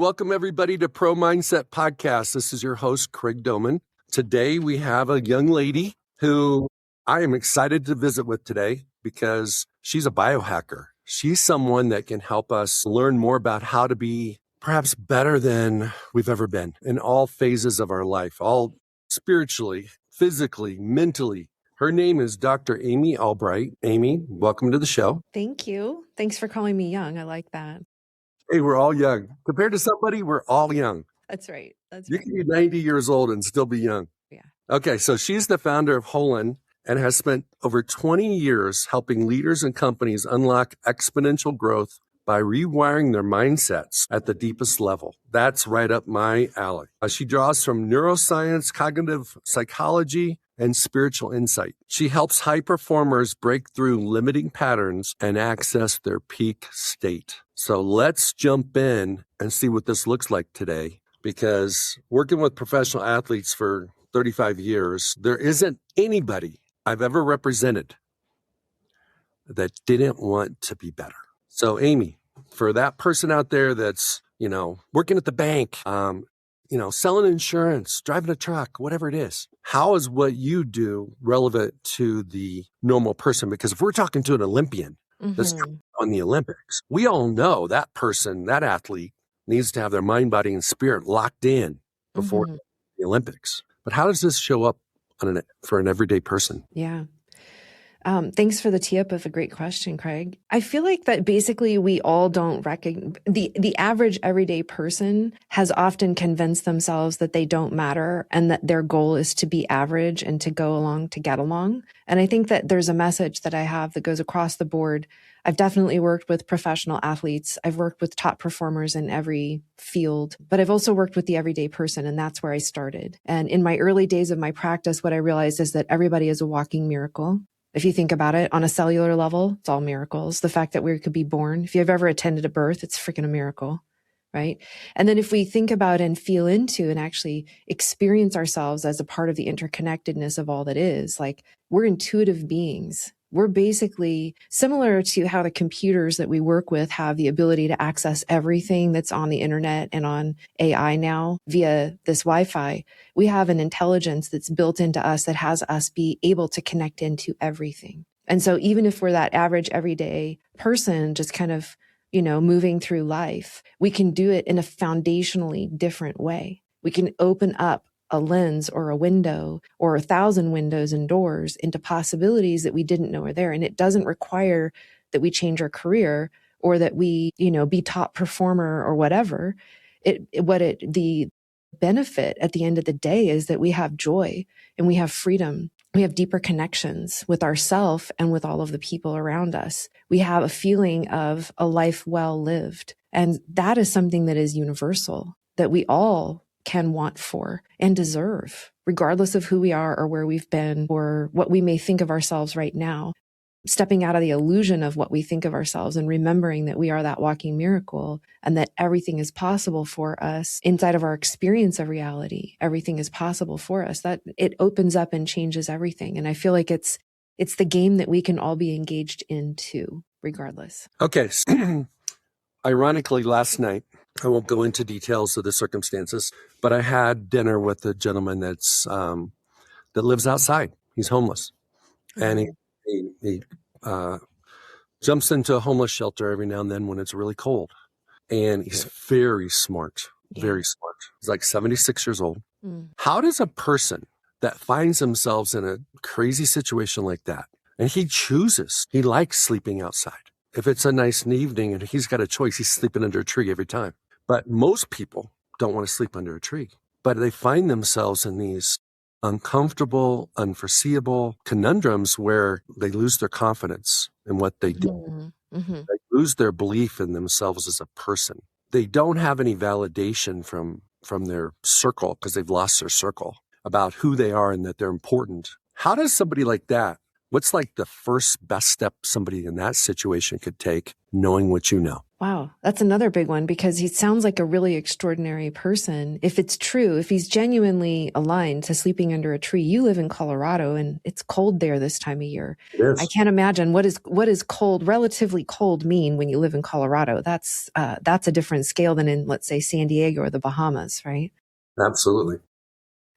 welcome everybody to Pro Mindset Podcast. This is your host, Craig Domann. Today we have a young lady who I am excited to visit with today because she's a biohacker. She's someone that can help us learn more about how to be perhaps better than we've ever been in all phases of our life, all spiritually, physically, mentally. Her name is Dr. Amy Albright. Amy, welcome to the show. Thank you. Thanks for calling me young. I like that. Hey, we're all young. Compared to somebody, we're all young. That's right. You can be 90 years old and still be young. Yeah. Okay, so she's the founder of Holon and has spent over 20 years helping leaders and companies unlock exponential growth by rewiring their mindsets at the deepest level. That's right up my alley. She draws from neuroscience, cognitive psychology, and spiritual insight. She helps high performers break through limiting patterns and access their peak state. So let's jump in and see what this looks like today, because working with professional athletes for 35 years, there isn't anybody I've ever represented that didn't want to be better. So Amy, for that person out there that's, working at the bank, selling insurance, driving a truck, whatever it is, how is what you do relevant to the normal person? Because if we're talking to an Olympian that's on the Olympics, we all know that person, that athlete needs to have their mind, body, and spirit locked in before the Olympics. But how does this show up for an everyday person? Yeah. Thanks for the tee up of a great question, Craig. I feel like that basically we all don't recognize the average everyday person has often convinced themselves that they don't matter and that their goal is to be average and to go along to get along. And I think that there's a message that I have that goes across the board. I've definitely worked with professional athletes. I've worked with top performers in every field, but I've also worked with the everyday person, and that's where I started. And in my early days of my practice, what I realized is that everybody is a walking miracle. If you think about it on a cellular level, it's all miracles. The fact that we could be born, if you've ever attended a birth, it's freaking a miracle, right? And then if we think about and feel into and actually experience ourselves as a part of the interconnectedness of all that is, like we're intuitive beings. We're basically similar to how the computers that we work with have the ability to access everything that's on the internet and on AI now via this Wi-Fi. We have an intelligence that's built into us that has us be able to connect into everything. And so even if we're that average everyday person, just kind of, moving through life, we can do it in a foundationally different way. We can open up a lens or a window or 1,000 windows and doors into possibilities that we didn't know are there. And it doesn't require that we change our career or that we, be top performer or whatever. The benefit at the end of the day is that we have joy and we have freedom. We have deeper connections with ourselves and with all of the people around us. We have a feeling of a life well lived. And that is something that is universal, that we all can want for and deserve, regardless of who we are or where we've been or what we may think of ourselves right now. Stepping out of the illusion of what we think of ourselves and remembering that we are that walking miracle and that everything is possible for us inside of our experience of reality. Everything is possible for us. That it opens up and changes everything. And I feel like it's the game that we can all be engaged in too, regardless. Okay. Ironically, last night, I won't go into details of the circumstances, but I had dinner with a gentleman that lives outside. He's homeless, and he jumps into a homeless shelter every now and then when it's really cold. And he's very smart, very smart. He's like 76 years old. How does a person that finds themselves in a crazy situation like that, and he likes sleeping outside. If it's a nice evening and he's got a choice, he's sleeping under a tree every time. But most people don't want to sleep under a tree. But they find themselves in these uncomfortable, unforeseeable conundrums where they lose their confidence in what they do. They lose their belief in themselves as a person. They don't have any validation from their circle because they've lost their circle about who they are and that they're important. How does somebody like that, what's like the first best step somebody in that situation could take, knowing what you know? Wow, that's another big one, because he sounds like a really extraordinary person. If it's true, if he's genuinely aligned to sleeping under a tree. You live in Colorado and it's cold there this time of year. I Yes, can't imagine what is cold, relatively cold, mean when you live in Colorado. That's a different scale than in, let's say, San Diego or the Bahamas, right? absolutely.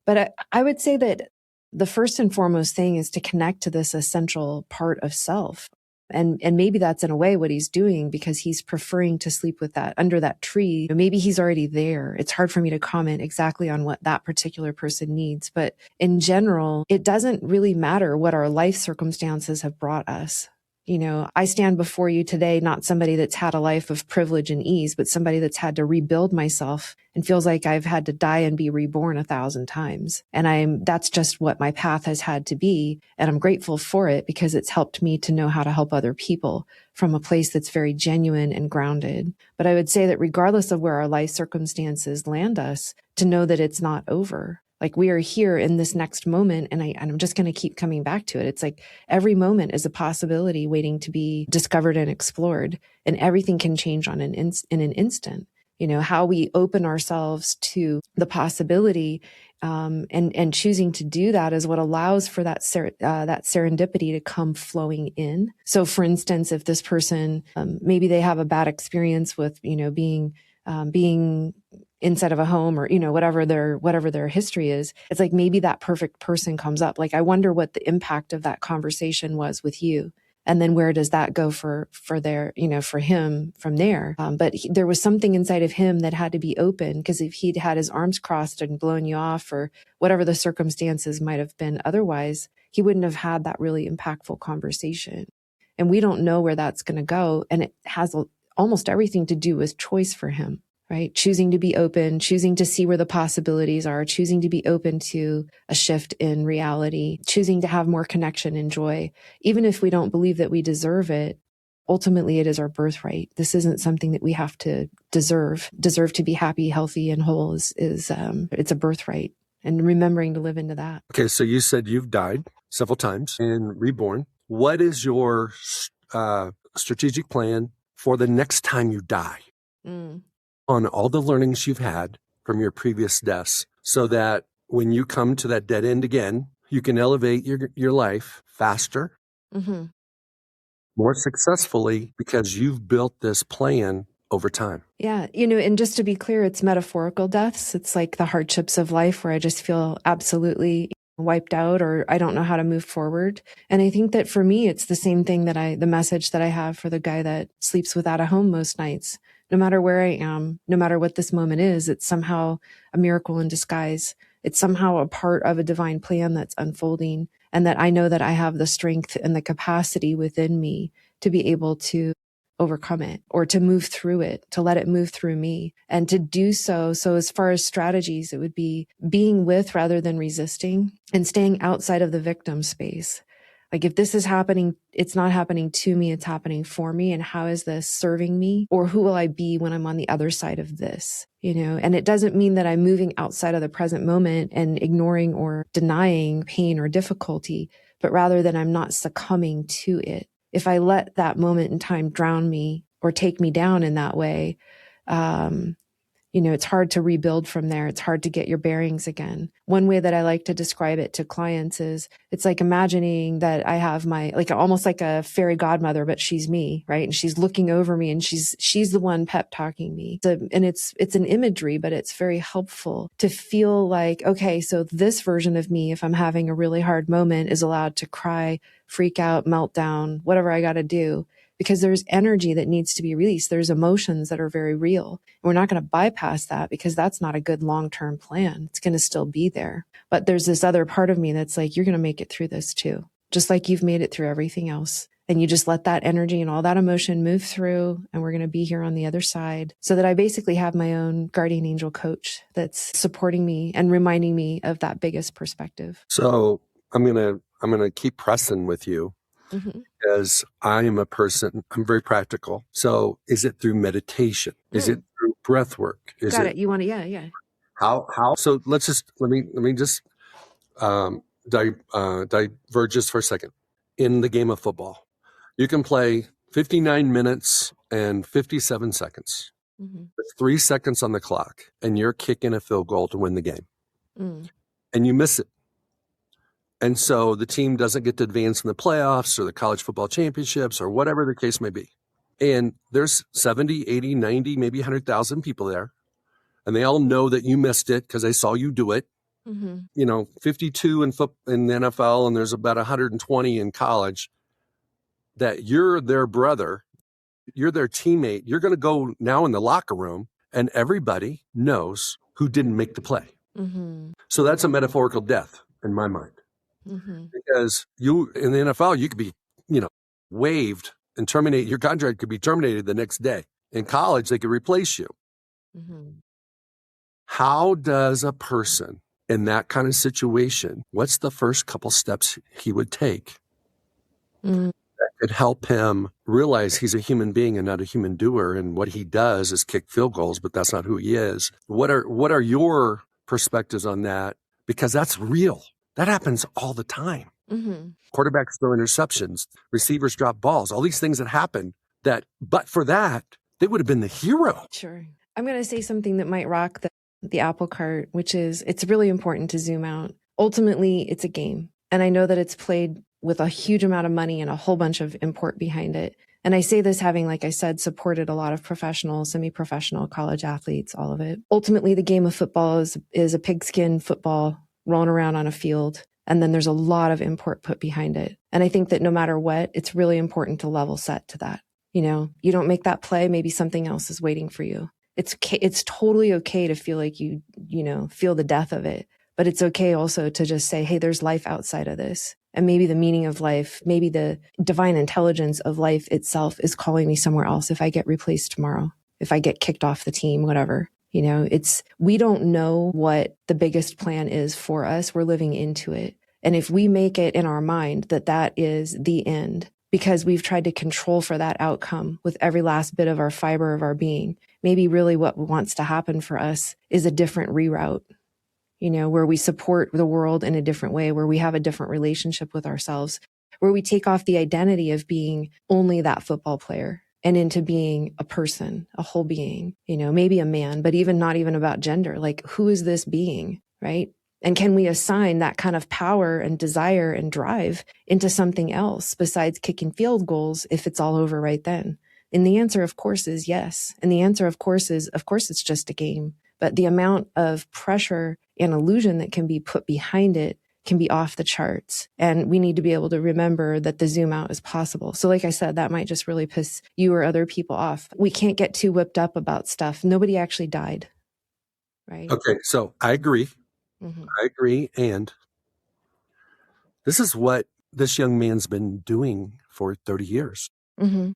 But I would say that the first and foremost thing is to connect to this essential part of self. And maybe that's in a way what he's doing, because he's preferring to sleep with that under that tree. Maybe he's already there. It's hard for me to comment exactly on what that particular person needs. But in general, it doesn't really matter what our life circumstances have brought us. You know, I stand before you today, not somebody that's had a life of privilege and ease, but somebody that's had to rebuild myself and feels like I've had to die and be reborn 1,000 times. And that's just what my path has had to be. And I'm grateful for it, because it's helped me to know how to help other people from a place that's very genuine and grounded. But I would say that regardless of where our life circumstances land us, to know that it's not over. Like, we are here in this next moment, and I'm just going to keep coming back to it. It's like every moment is a possibility waiting to be discovered and explored, and everything can change in an instant. You know, how we open ourselves to the possibility, and choosing to do that is what allows for that serendipity to come flowing in. So, for instance, if this person, maybe they have a bad experience with, being inside of a home, or, whatever their history is, it's like maybe that perfect person comes up. Like, I wonder what the impact of that conversation was with you. And then where does that go for him from there? But there was something inside of him that had to be open, because if he'd had his arms crossed and blown you off, or whatever the circumstances might have been otherwise, he wouldn't have had that really impactful conversation. And we don't know where that's going to go. And it has almost everything to do with choice for him. Right? Choosing to be open, choosing to see where the possibilities are, choosing to be open to a shift in reality, choosing to have more connection and joy. Even if we don't believe that we deserve it, ultimately it is our birthright. This isn't something that we have to deserve. Deserve to be happy, healthy, and whole is it's a birthright. And remembering to live into that. Okay, so you said you've died several times and reborn. What is your strategic plan for the next time you die? On all the learnings you've had from your previous deaths, so that when you come to that dead end again, you can elevate your life faster, more successfully, because you've built this plan over time. Yeah. And just to be clear, it's metaphorical deaths. It's like the hardships of life where I just feel absolutely wiped out, or I don't know how to move forward. And I think that for me, it's the same thing the message that I have for the guy that sleeps without a home most nights. No matter where I am, no matter what this moment is, it's somehow a miracle in disguise. It's somehow a part of a divine plan that's unfolding, and that I know that I have the strength and the capacity within me to be able to overcome it, or to move through it, to let it move through me, and to do so. So as far as strategies, it would be being with rather than resisting, and staying outside of the victim space. Like, if this is happening, it's not happening to me, it's happening for me. And how is this serving me? Or who will I be when I'm on the other side of this? And it doesn't mean that I'm moving outside of the present moment and ignoring or denying pain or difficulty, but rather that I'm not succumbing to it. If I let that moment in time drown me or take me down in that way, it's hard to rebuild from there. It's hard to get your bearings again. One way that I like to describe it to clients is it's like imagining that I have almost like a fairy godmother, but she's me, right? And she's looking over me, and she's the one pep talking me. And it's an imagery, but it's very helpful to feel like, okay, so this version of me, if I'm having a really hard moment, is allowed to cry, freak out, melt down, whatever I got to do. Because there's energy that needs to be released. There's emotions that are very real. And we're not going to bypass that, because that's not a good long-term plan. It's going to still be there. But there's this other part of me that's like, you're going to make it through this too, just like you've made it through everything else. And you just let that energy and all that emotion move through, and we're going to be here on the other side. So that I basically have my own guardian angel coach that's supporting me and reminding me of that biggest perspective. So I'm gonna keep pressing with you. Because I am a person, I'm very practical. So is it through meditation? Is it through breath work? Got it. You want to, yeah. How? So let me just diverge just for a second. In the game of football, you can play 59 minutes and 57 seconds. Mm-hmm. There's 3 seconds on the clock, and you're kicking a field goal to win the game. Mm. And you miss it. And so the team doesn't get to advance in the playoffs or the college football championships or whatever the case may be. And there's 70, 80, 90, maybe 100,000 people there. And they all know that you missed it because they saw you do it. Mm-hmm. 52 in the NFL, and there's about 120 in college, that you're their brother, you're their teammate. You're going to go now in the locker room, and everybody knows who didn't make the play. Mm-hmm. So that's a metaphorical death in my mind. Mm-hmm. Because you, in the NFL, you could be, waived and terminate. Your contract could be terminated the next day. In college, they could replace you. Mm-hmm. How does a person in that kind of situation, what's the first couple steps he would take Mm-hmm. that could help him realize he's a human being and not a human doer, and what he does is kick field goals, but that's not who he is? What are your perspectives on that? Because that's real. That happens all the time. Mm-hmm. Quarterbacks throw interceptions, receivers drop balls, all these things that happen that, but for that, they would have been the hero. Sure. I'm going to say something that might rock the apple cart, which is it's really important to zoom out. Ultimately, it's a game. And I know that it's played with a huge amount of money and a whole bunch of import behind it. And I say this having, like I said, supported a lot of professional, semi-professional college athletes, all of it. Ultimately, the game of football is a pigskin football rolling around on a field. And then there's a lot of import put behind it. And I think that no matter what, it's really important to level set to that. You don't make that play, maybe something else is waiting for you. It's totally okay to feel like you feel the death of it. But it's okay also to just say, hey, there's life outside of this. And maybe the meaning of life, maybe the divine intelligence of life itself is calling me somewhere else if I get replaced tomorrow, if I get kicked off the team, whatever. We don't know what the biggest plan is for us. We're living into it. And if we make it in our mind that is the end, because we've tried to control for that outcome with every last bit of our fiber of our being, maybe really what wants to happen for us is a different reroute, where we support the world in a different way, where we have a different relationship with ourselves, where we take off the identity of being only that football player and into being a person, a whole being, maybe a man, but not even about gender. Like, who is this being, right? And can we assign that kind of power and desire and drive into something else besides kicking field goals if it's all over right then? And the answer, of course, is yes. And the answer, of course, it's just a game. But the amount of pressure and illusion that can be put behind it can be off the charts. And we need to be able to remember that the zoom out is possible. So like I said, that might just really piss you or other people off. We can't get too whipped up about stuff. Nobody actually died, right? Okay, so I agree. Mm-hmm. I agree. And this is what this young man's been doing for 30 years. Mm-hmm.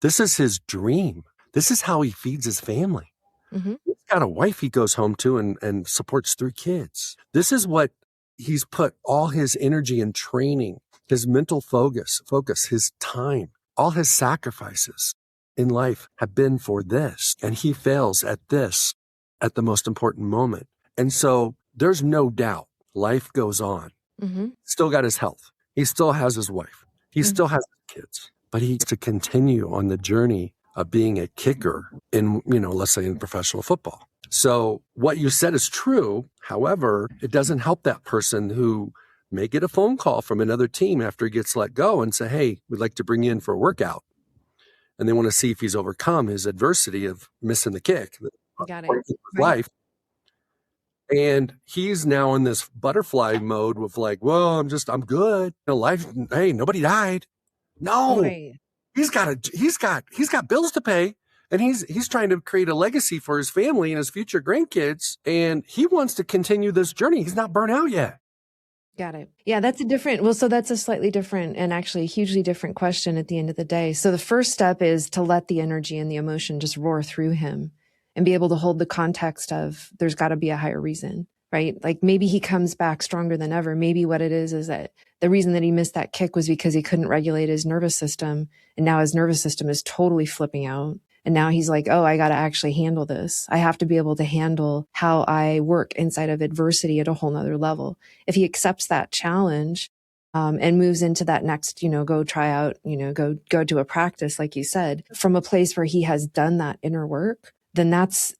This is his dream. This is how he feeds his family. Mm-hmm. He's got a wife he goes home to and supports 3 kids. This is what he's put all his energy and training, his mental focus, his time, all his sacrifices in life have been for this. And he fails at this at the most important moment. And so there's no doubt life goes on. Mm-hmm. Still got his health. He still has his wife. He still has his kids. But he needs to continue on the journey of being a kicker in, let's say in professional football. So what you said is true. However, it doesn't help that person who may get a phone call from another team after he gets let go and say, hey, we'd like to bring you in for a workout. And they want to see if he's overcome his adversity of missing the kick. Got it. Life. And he's now in this butterfly mode with like, well, I'm good. Life, hey, nobody died. No, Right. he's got bills to pay, and he's trying to create a legacy for his family and his future grandkids. And he wants to continue this journey. He's not burnt out yet. Got it. Yeah, that's a slightly different and actually hugely different question at the end of the day. So the first step is to let the energy and the emotion just roar through him and be able to hold the context of there's got to be a higher reason, right? Like maybe he comes back stronger than ever. Maybe what it is that the reason that he missed that kick was because he couldn't regulate his nervous system. And now his nervous system is totally flipping out. And now he's like, oh, I got to actually handle this. I have to be able to handle how I work inside of adversity at a whole nother level. If he accepts that challenge, and moves into that next, go try out, go to a practice, like you said, from a place where he has done that inner work, then that's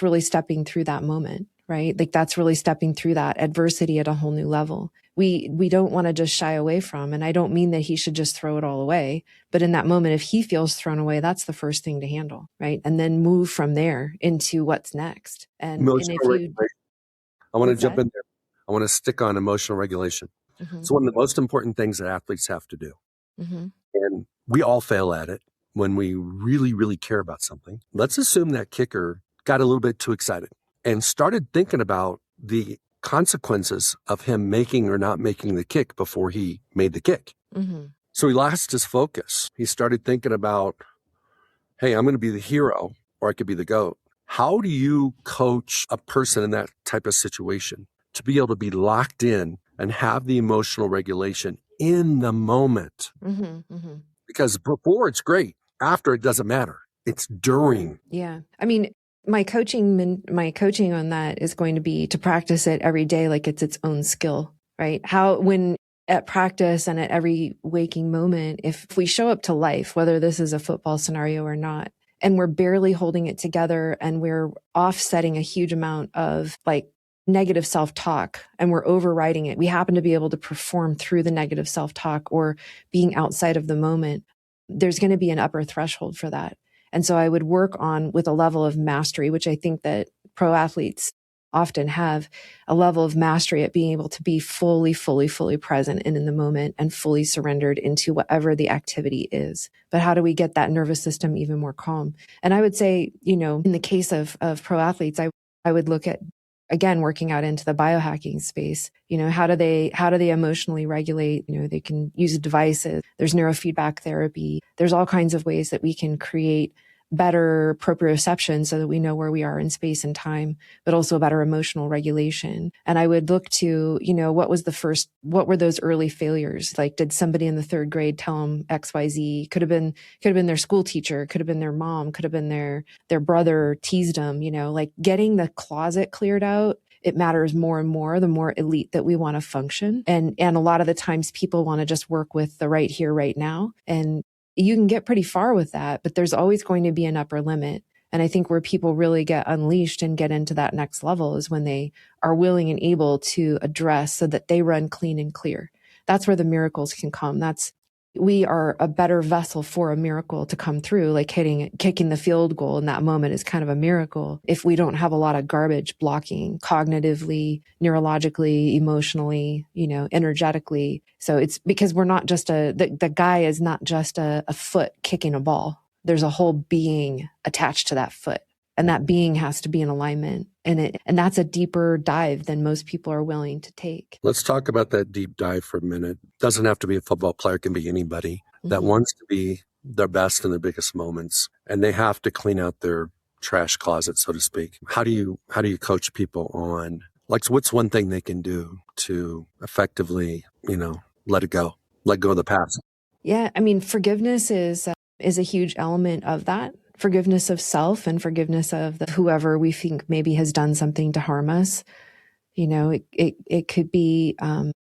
really stepping through that moment, right? Like that's really stepping through that adversity at a whole new level. We don't want to just shy away from, and I don't mean that he should just throw it all away, but in that moment, if he feels thrown away, that's the first thing to handle, right? And then move from there into what's next. And Emotional if you, regulation. I want to what's jump that? in there. I want to stick on emotional regulation. Mm-hmm. It's one of the most important things that athletes have to do. Mm-hmm. And we all fail at it when we really, really care about something. Let's assume that kicker got a little bit too excited and started thinking about the consequences of him making or not making the kick before he made the kick. Mm-hmm. So he lost his focus. He started thinking about, hey, I'm going to be the hero or I could be the GOAT. How do you coach a person in that type of situation to be able to be locked in and have the emotional regulation in the moment? Mm-hmm. Mm-hmm. Because before it's great, after it doesn't matter. It's during. Yeah. I mean, my coaching on that is going to be to practice it every day like it's its own skill, right? When at practice and at every waking moment, if we show up to life, whether this is a football scenario or not, and we're barely holding it together and we're offsetting a huge amount of like negative self-talk and we're overriding it, we happen to be able to perform through the negative self-talk or being outside of the moment, there's going to be an upper threshold for that. And so I would work on with a level of mastery, which I think that pro athletes often have, a level of mastery at being able to be fully present and in the moment and fully surrendered into whatever the activity is. But how do we get that nervous system even more calm? And I would say, in the case of pro athletes, I would look at, again, working out into the biohacking space. How do they emotionally regulate? They can use devices. There's neurofeedback therapy. There's all kinds of ways that we can create better proprioception so that we know where we are in space and time, but also better emotional regulation. And I would look to, what were those early failures? Like, did somebody in the third grade tell them XYZ? Could have been their school teacher, could have been their mom, could have been their brother teased them, like getting the closet cleared out. It matters more and more, the more elite that we want to function. And a lot of the times people want to just work with the right here, right now. And you can get pretty far with that, but there's always going to be an upper limit. And I think where people really get unleashed and get into that next level is when they are willing and able to address so that they run clean and clear. That's where the miracles can come. We are a better vessel for a miracle to come through, like kicking the field goal in that moment is kind of a miracle if we don't have a lot of garbage blocking cognitively, neurologically, emotionally, energetically. So it's because we're not just the guy is not just a foot kicking a ball. There's a whole being attached to that foot. And that being has to be in alignment. And that's a deeper dive than most people are willing to take. Let's talk about that deep dive for a minute. Doesn't have to be a football player, it can be anybody that wants to be their best in their biggest moments. And they have to clean out their trash closet, so to speak. How do you coach people on, like, what's one thing they can do to effectively, let it go, let go of the past? Yeah. I mean, forgiveness is a huge element of that. Forgiveness of self and forgiveness of whoever we think maybe has done something to harm us. It could be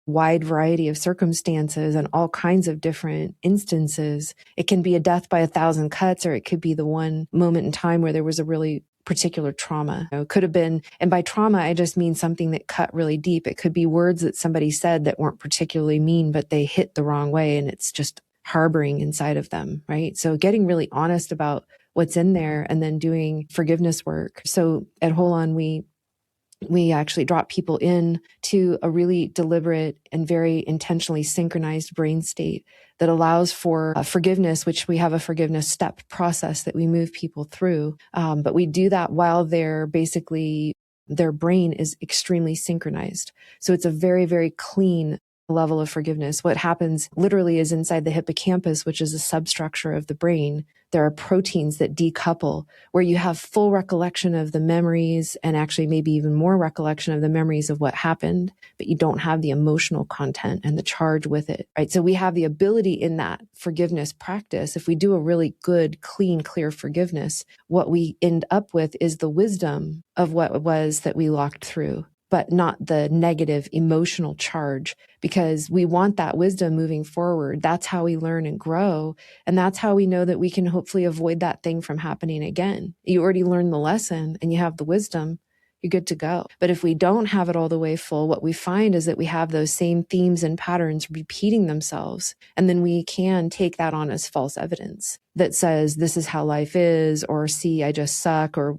wide variety of circumstances and all kinds of different instances. It can be a death by 1,000 cuts, or it could be the one moment in time where there was a really particular trauma. It could have been, and by trauma, I just mean something that cut really deep. It could be words that somebody said that weren't particularly mean, but they hit the wrong way, and it's just harboring inside of them, right? So getting really honest about what's in there and then doing forgiveness work. So at Holon, we actually drop people in to a really deliberate and very intentionally synchronized brain state that allows for forgiveness, which we have a forgiveness step process that we move people through. But we do that while their brain is extremely synchronized. So it's a very, very clean level of forgiveness. What happens literally is inside the hippocampus, which is a substructure of the brain, there are proteins that decouple where you have full recollection of the memories and actually maybe even more recollection of the memories of what happened, but you don't have the emotional content and the charge with it, right? So we have the ability in that forgiveness practice. If we do a really good, clean, clear forgiveness, what we end up with is the wisdom of what it was that we walked through. but not the negative emotional charge, because we want that wisdom moving forward. That's how we learn and grow. And that's how we know that we can hopefully avoid that thing from happening again. You already learned the lesson and you have the wisdom, you're good to go. But if we don't have it all the way full, what we find is that we have those same themes and patterns repeating themselves. And then we can take that on as false evidence that says, this is how life is, or see, I just suck, or,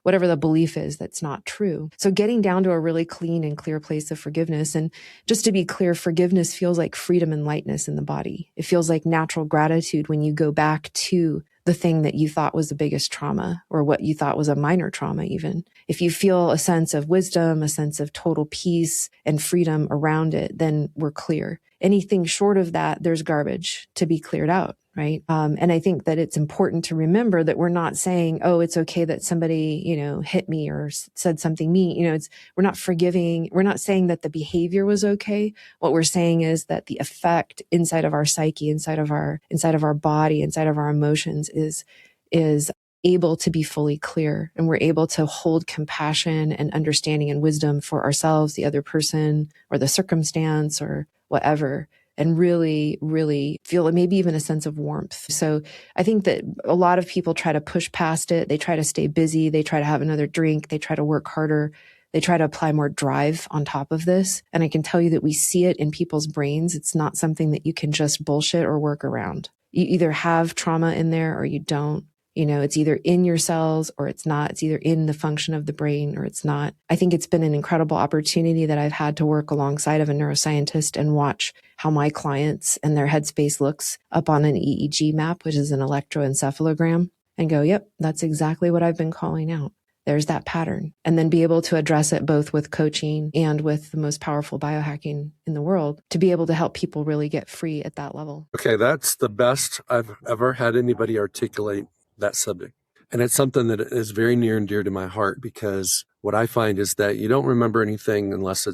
whatever the belief is that's not true. So getting down to a really clean and clear place of forgiveness. And just to be clear, forgiveness feels like freedom and lightness in the body. It feels like natural gratitude when you go back to the thing that you thought was the biggest trauma, or what you thought was a minor trauma even. If you feel a sense of wisdom, a sense of total peace and freedom around it, then we're clear. Anything short of that, there's garbage to be cleared out, right? And I think that it's important to remember that we're not saying, oh, it's okay that somebody, hit me or said something mean. We're not forgiving. We're not saying that the behavior was okay. What we're saying is that the effect inside of our psyche, inside of our body, inside of our emotions is able to be fully clear, and we're able to hold compassion and understanding and wisdom for ourselves, the other person, or the circumstance, or whatever, and really, really feel maybe even a sense of warmth. So I think that a lot of people try to push past it. They try to stay busy. They try to have another drink. They try to work harder. They try to apply more drive on top of this. And I can tell you that we see it in people's brains. It's not something that you can just bullshit or work around. You either have trauma in there or you don't. It's either in your cells or it's not. It's either in the function of the brain or it's not. I think it's been an incredible opportunity that I've had to work alongside of a neuroscientist and watch how my clients and their headspace looks up on an EEG map, which is an electroencephalogram, and go, yep, that's exactly what I've been calling out. There's that pattern. And then be able to address it both with coaching and with the most powerful biohacking in the world to be able to help people really get free at that level. Okay, that's the best I've ever had anybody articulate that subject. And it's something that is very near and dear to my heart, because what I find is that you don't remember anything unless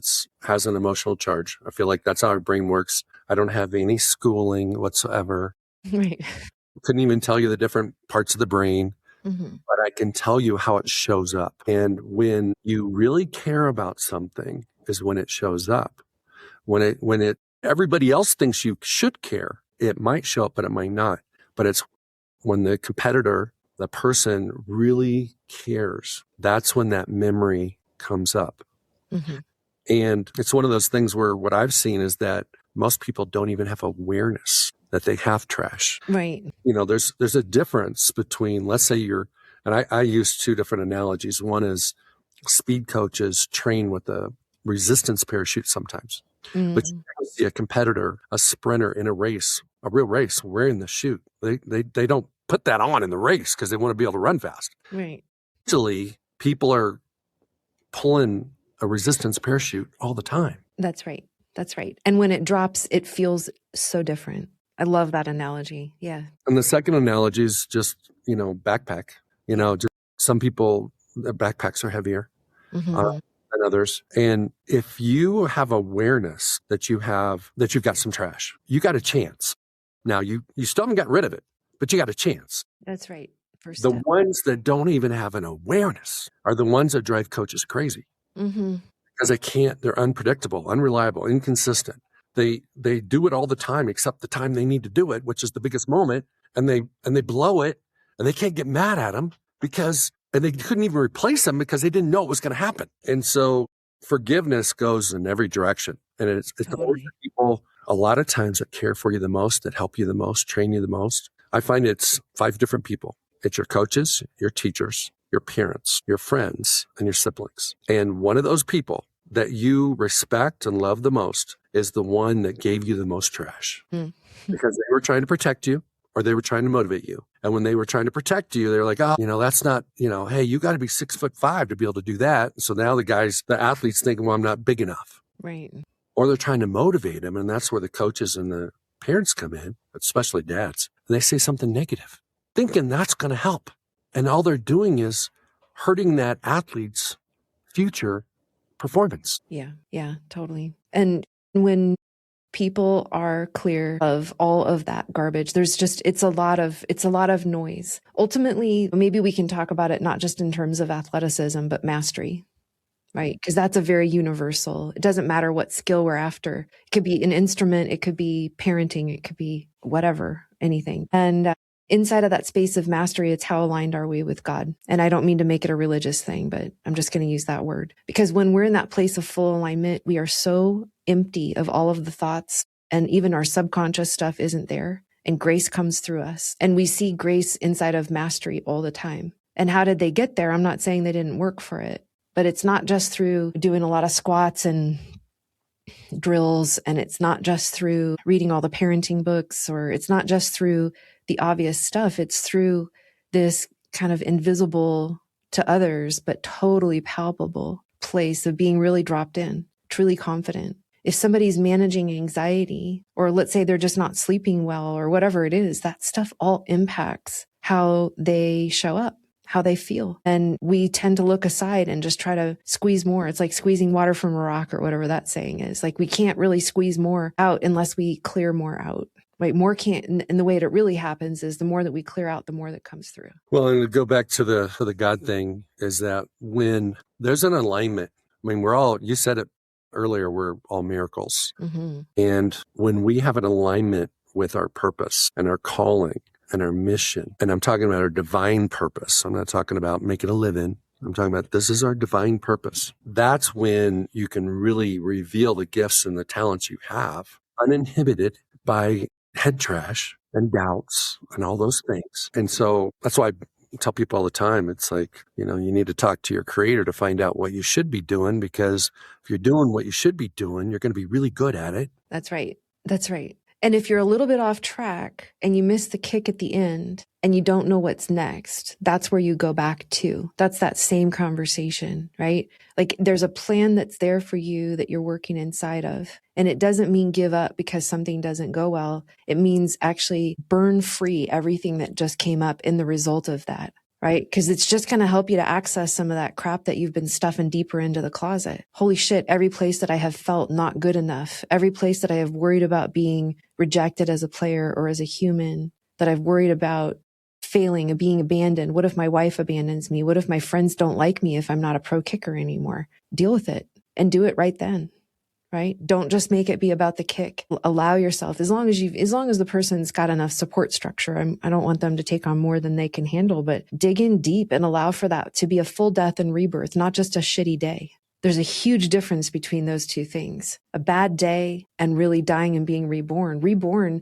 has an emotional charge. I feel like that's how our brain works. I don't have any schooling whatsoever. Right. Couldn't even tell you the different parts of the brain, Mm-hmm. but I can tell you how it shows up. And when you really care about something is when it shows up. When everybody else thinks you should care, it might show up, but it might not. But it's when the competitor, the person really cares, that's when that memory comes up. Mm-hmm. And it's one of those things where what I've seen is that most people don't even have awareness that they have trash. Right. There's a difference between, let's say and I use two different analogies. One is speed coaches train with a resistance parachute sometimes. Mm-hmm. But you see a competitor, a sprinter in a race, a real race, wearing the chute. They don't put that on in the race because they want to be able to run fast. Right. Usually, people are pulling a resistance parachute all the time. That's right. And when it drops, it feels so different. I love that analogy. Yeah. And the second analogy is just, backpack. Just some people, their backpacks are heavier than others. And if you have awareness that you've got some trash, you got a chance. Now, you still haven't got rid of it, but you got a chance. That's right. First the step. Ones that don't even have an awareness are the ones that drive coaches crazy. Mm-hmm. Because they're unpredictable, unreliable, inconsistent. They do it all the time, except the time they need to do it, which is the biggest moment, and they blow it, and they can't get mad at them and they couldn't even replace them because they didn't know it was going to happen. And so forgiveness goes in every direction. And it's totally. The people a lot of times that care for you the most, that help you the most, train you the most. I find it's 5 different people. It's your coaches, your teachers, your parents, your friends, and your siblings. And one of those people that you respect and love the most is the one that gave you the most trash. Because they were trying to protect you, or they were trying to motivate you. And when they were trying to protect you, they were like, that's not, hey, you got to be 6'5" to be able to do that. So now the athletes think, well, I'm not big enough. Right. Or they're trying to motivate them. And that's where the coaches and the parents come in, especially dads. And they say something negative, thinking that's going to help. And all they're doing is hurting that athlete's future performance. Yeah, totally. And when people are clear of all of that garbage, it's a lot of noise. Ultimately, maybe we can talk about it not just in terms of athleticism, but mastery. right? Because that's a very universal. It doesn't matter what skill we're after. It could be an instrument, it could be parenting, it could be whatever, anything. And inside of that space of mastery, it's how aligned are we with God? And I don't mean to make it a religious thing, but I'm just going to use that word. Because when we're in that place of full alignment, we are so empty of all of the thoughts, and even our subconscious stuff isn't there. And grace comes through us. And we see grace inside of mastery all the time. And how did they get there? I'm not saying they didn't work for it, but it's not just through doing a lot of squats and drills. And it's not just through reading all the parenting books, or it's not just through the obvious stuff. It's through this kind of invisible to others, but totally palpable place of being really dropped in, truly confident. If somebody's managing anxiety, or let's say they're just not sleeping well, or whatever it is, that stuff all impacts how they show up, how they feel. And we tend to look aside and just try to squeeze more. It's like squeezing water from a rock, or whatever that saying is. Like, we can't really squeeze more out unless we clear more out. Right? More can't, and the way it really happens is the more that we clear out, the more that comes through. Well, and to go back to the God thing, is that when there's an alignment, I mean, you said it earlier, we're all miracles. Mm-hmm. And when we have an alignment with our purpose and our calling and our mission, and I'm talking about our divine purpose, I'm not talking about making a living. I'm talking about this is our divine purpose. That's when you can really reveal the gifts and the talents you have uninhibited by head trash and doubts and all those things. And so that's why I tell people all the time, it's like, you need to talk to your creator to find out what you should be doing, because if you're doing what you should be doing, you're going to be really good at it. That's right. That's right. And if you're a little bit off track and you miss the kick at the end and you don't know what's next, that's where you go back to. That's that same conversation, right? Like, there's a plan that's there for you that you're working inside of. And it doesn't mean give up because something doesn't go well. It means actually burn free everything that just came up in the result of that. Right? Because it's just going to help you to access some of that crap that you've been stuffing deeper into the closet. Holy shit, every place that I have felt not good enough, every place that I have worried about being rejected as a player or as a human, that I've worried about failing and being abandoned. What if my wife abandons me? What if my friends don't like me if I'm not a pro kicker anymore? Deal with it and do it right then. Right? Don't just make it be about the kick. Allow yourself, as long as the person's got enough support structure. I don't want them to take on more than they can handle, but dig in deep and allow for that to be a full death and rebirth, not just a shitty day. There's a huge difference between those two things. A bad day and really dying and being reborn. Reborn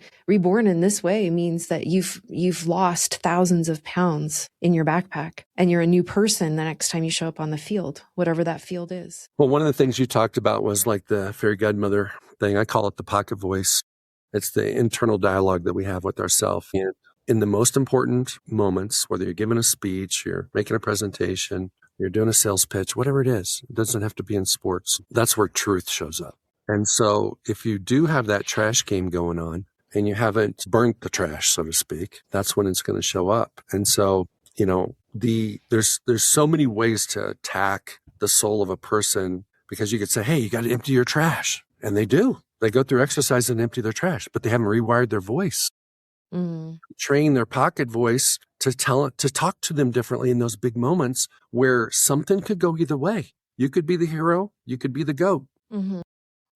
in this way means that you've lost thousands of pounds in your backpack, and you're a new person the next time you show up on the field, whatever that field is. Well, one of the things you talked about was like the fairy godmother thing. I call it the pocket voice. It's the internal dialogue that we have with ourselves. And in the most important moments, whether you're giving a speech, you're making a presentation, you're doing a sales pitch, whatever it is, it doesn't have to be in sports. That's where truth shows up. And so if you do have that trash game going on and you haven't burnt the trash, so to speak, that's when it's going to show up. And so, there's so many ways to attack the soul of a person, because you could say, hey, you got to empty your trash. And they do. They go through exercise and empty their trash, but they haven't rewired their voice. Train their pocket voice to talk to them differently in those big moments where something could go either way. You could be the hero, you could be the goat. Mm-hmm.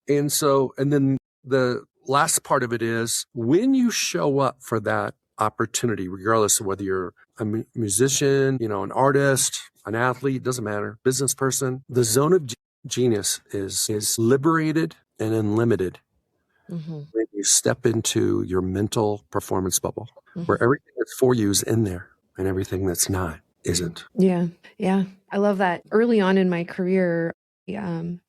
And then the last part of it is when you show up for that opportunity, regardless of whether you're a musician, an artist, an athlete, doesn't matter, business person, the zone of genius is liberated and unlimited. Mm-hmm. When you step into your mental performance bubble, where everything that's for you is in there and everything that's not isn't. Yeah. Yeah. I love that. Early on in my career, I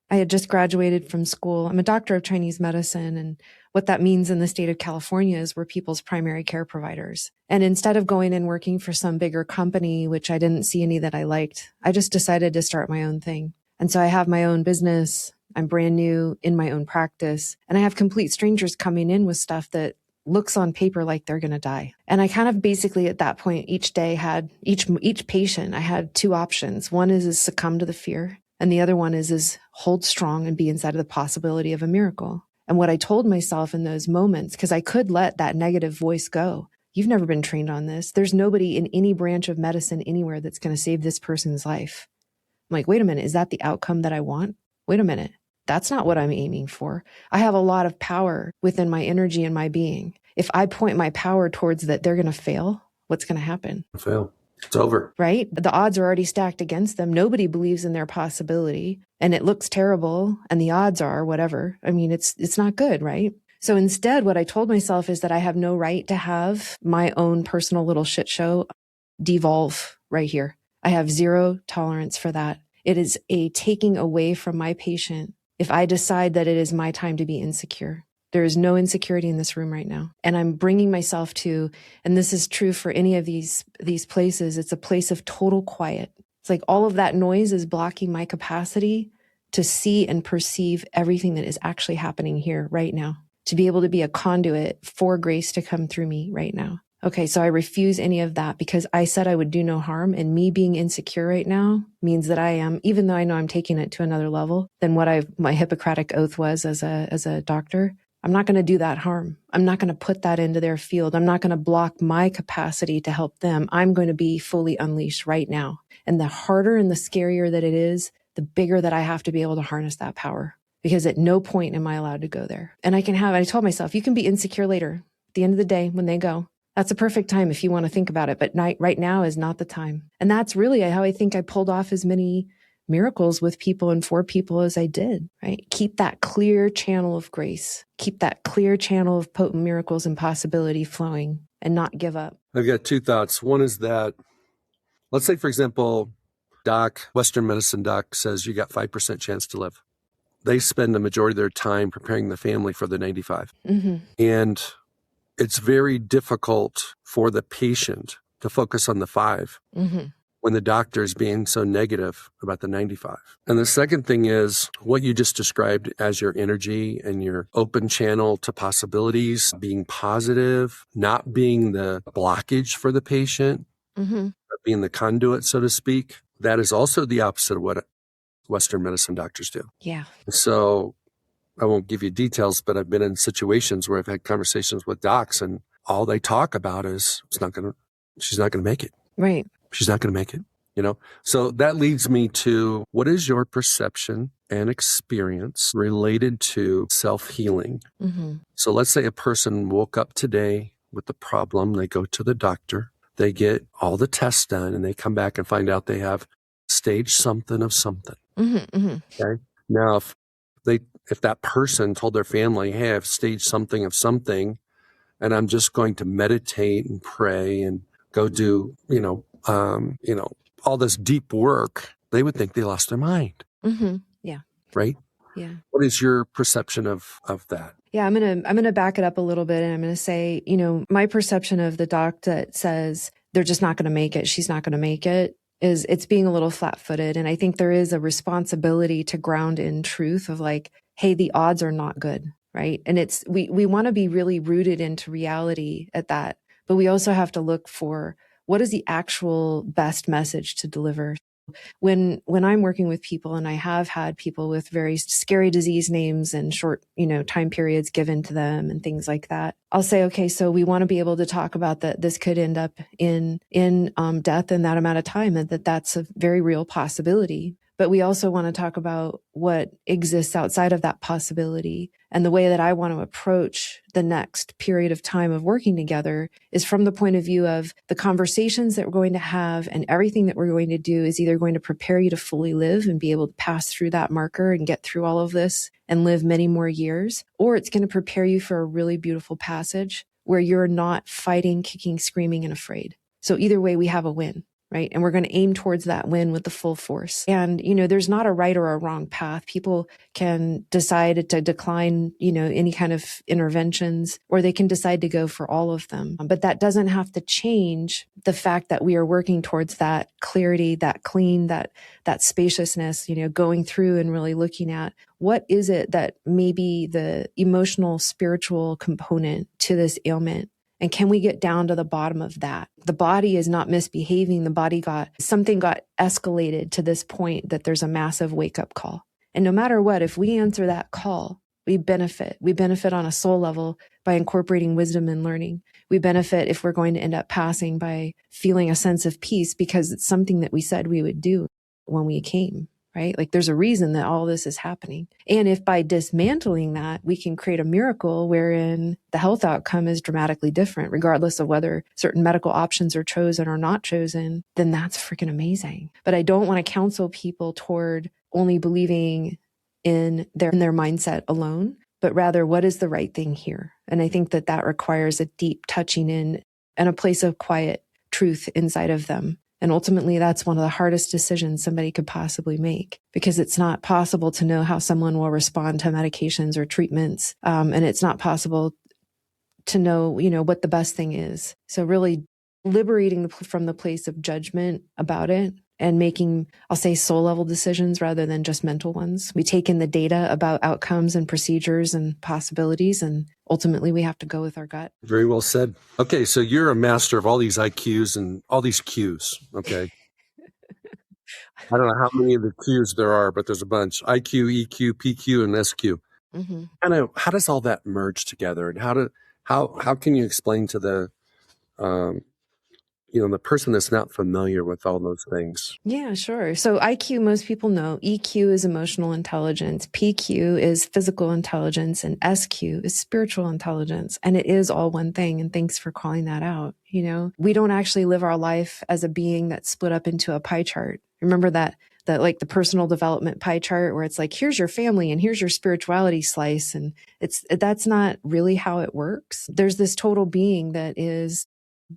had just graduated from school. I'm a doctor of Chinese medicine. And what that means in the state of California is we're people's primary care providers. And instead of going and working for some bigger company, which I didn't see any that I liked, I just decided to start my own thing. And so I have my own business. I'm brand new in my own practice, and I have complete strangers coming in with stuff that looks on paper like they're going to die. And I kind of basically at that point, each day had each patient, I had two options. One is succumb to the fear. And the other one is hold strong and be inside of the possibility of a miracle. And what I told myself in those moments, because I could let that negative voice go. You've never been trained on this. There's nobody in any branch of medicine anywhere that's going to save this person's life. I'm like, wait a minute, is that the outcome that I want? Wait a minute. That's not what I'm aiming for. I have a lot of power within my energy and my being. If I point my power towards that they're going to fail, what's going to happen? Fail. It's over. Right? The odds are already stacked against them. Nobody believes in their possibility and it looks terrible and the odds are whatever. I mean, it's not good, right? So instead, what I told myself is that I have no right to have my own personal little shit show devolve right here. I have zero tolerance for that. It is a taking away from my patient if I decide that it is my time to be insecure. There is no insecurity in this room right now. And I'm bringing myself to, and this is true for any of these places, it's a place of total quiet. It's like all of that noise is blocking my capacity to see and perceive everything that is actually happening here right now, to be able to be a conduit for grace to come through me right now. Okay, so I refuse any of that because I said I would do no harm, and me being insecure right now means that I am, even though I know I'm taking it to another level than what my Hippocratic oath was as a doctor. I'm not going to do that harm. I'm not going to put that into their field. I'm not going to block my capacity to help them. I'm going to be fully unleashed right now. And the harder and the scarier that it is, the bigger that I have to be able to harness that power. Because at no point am I allowed to go there. And I told myself, you can be insecure later. At the end of the day, when they go, that's a perfect time if you want to think about it. But right now is not the time. And that's really how I think I pulled off as many miracles with people and for people as I did, right? Keep that clear channel of grace. Keep that clear channel of potent miracles and possibility flowing and not give up. I've got two thoughts. One is that, let's say, for example, Western medicine doc says you got 5% chance to live. They spend the majority of their time preparing the family for the 95. Mm-hmm. And it's very difficult for the patient to focus on the 5. Mm-hmm. When the doctor is being so negative about the 95. And the second thing is what you just described as your energy and your open channel to possibilities, being positive, not being the blockage for the patient, Mm-hmm. but being the conduit, so to speak. That is also the opposite of what Western medicine doctors do. Yeah. So I won't give you details, but I've been in situations where I've had conversations with docs and all they talk about is she's not going to make it. Right. She's not going to make it, So that leads me to, what is your perception and experience related to self-healing? Mm-hmm. So let's say a person woke up today with a problem. They go to the doctor. They get all the tests done, and they come back and find out they have stage something of something. Mm-hmm. Mm-hmm. Okay. Now, if that person told their family, hey, I've stage something of something, and I'm just going to meditate and pray and go do, all this deep work, they would think they lost their mind. Mm-hmm. Yeah. Right? Yeah. What is your perception of that? Yeah, I'm gonna back it up a little bit, and I'm gonna say, my perception of the doc that says they're just not gonna make it, she's not gonna make it, is it's being a little flat-footed. And I think there is a responsibility to ground in truth of like, hey, the odds are not good, right? And it's we want to be really rooted into reality at that, but we also have to look for what is the actual best message to deliver. When I'm working with people, and I have had people with very scary disease names and short, time periods given to them and things like that, I'll say, okay, so we want to be able to talk about that this could end up in death in that amount of time, and that's a very real possibility. But we also want to talk about what exists outside of that possibility. And the way that I want to approach the next period of time of working together is from the point of view of the conversations that we're going to have, and everything that we're going to do is either going to prepare you to fully live and be able to pass through that marker and get through all of this and live many more years, or it's going to prepare you for a really beautiful passage where you're not fighting, kicking, screaming, and afraid. So either way, we have a win. Right. And we're going to aim towards that win with the full force. And, there's not a right or a wrong path. People can decide to decline, any kind of interventions, or they can decide to go for all of them. But that doesn't have to change the fact that we are working towards that clarity, that clean, that spaciousness, going through and really looking at what is it that may be the emotional, spiritual component to this ailment. And can we get down to the bottom of that? The body is not misbehaving. The body something got escalated to this point that there's a massive wake up call. And no matter what, if we answer that call, we benefit. We benefit on a soul level by incorporating wisdom and learning. We benefit if we're going to end up passing by feeling a sense of peace because it's something that we said we would do. when we came, right? Like there's a reason that all this is happening. And if by dismantling that, we can create a miracle wherein the health outcome is dramatically different, regardless of whether certain medical options are chosen or not chosen, then that's freaking amazing. But I don't want to counsel people toward only believing in their mindset alone, but rather what is the right thing here? And I think that requires a deep touching in and a place of quiet truth inside of them. And ultimately, that's one of the hardest decisions somebody could possibly make, because it's not possible to know how someone will respond to medications or treatments. And it's not possible to know, what the best thing is. So really liberating from the place of judgment about it and making, I'll say, soul level decisions rather than just mental ones. We take in the data about outcomes and procedures and possibilities, and ultimately we have to go with our gut. Very well said. Okay, so you're a master of all these IQs and all these Qs, okay? I don't know how many of the Qs there are, but there's a bunch. IQ, EQ, PQ, and SQ. Mm-hmm. How does all that merge together? And how can you explain to the the person that's not familiar with all those things? Yeah, sure. So IQ, most people know. EQ is emotional intelligence. PQ is physical intelligence. And SQ is spiritual intelligence. And it is all one thing. And thanks for calling that out. We don't actually live our life as a being that's split up into a pie chart. Remember that like the personal development pie chart where it's like, here's your family and here's your spirituality slice. And that's not really how it works. There's this total being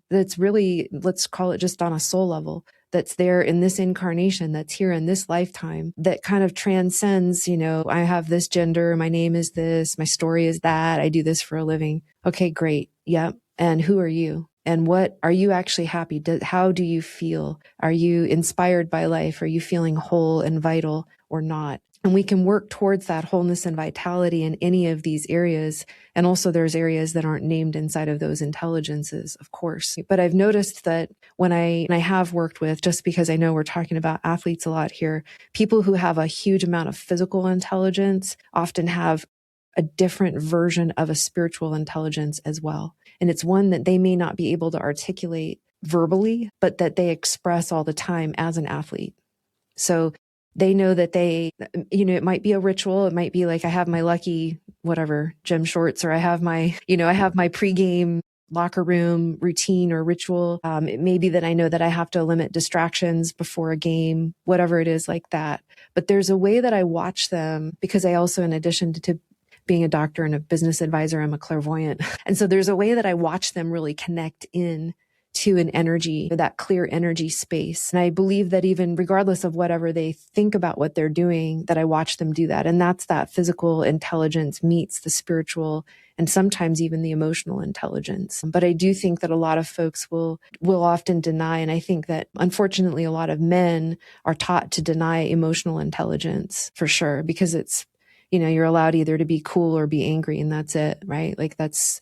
that's really, let's call it just on a soul level, that's there in this incarnation, that's here in this lifetime, that kind of transcends, I have this gender, my name is this, my story is that, I do this for a living. Okay, great. Yep. And who are you? And what are you actually happy? How do you feel? Are you inspired by life? Are you feeling whole and vital or not? And we can work towards that wholeness and vitality in any of these areas. And also there's areas that aren't named inside of those intelligences, of course. But I've noticed that when I have worked with, just because I know we're talking about athletes a lot here, people who have a huge amount of physical intelligence often have a different version of a spiritual intelligence as well. And it's one that they may not be able to articulate verbally, but that they express all the time as an athlete. So they know that it might be a ritual. It might be like, I have my lucky, whatever, gym shorts, or I have my pregame locker room routine or ritual. It may be that I know that I have to limit distractions before a game, whatever it is like that. But there's a way that I watch them, because I also, in addition to being a doctor and a business advisor, I'm a clairvoyant. And so there's a way that I watch them really connect in to an energy, that clear energy space. And I believe that even regardless of whatever they think about what they're doing, that I watch them do that. And that's that physical intelligence meets the spiritual and sometimes even the emotional intelligence. But I do think that a lot of folks will often deny. And I think that unfortunately, a lot of men are taught to deny emotional intelligence for sure, because it's, you're allowed either to be cool or be angry, and that's it, right? Like that's,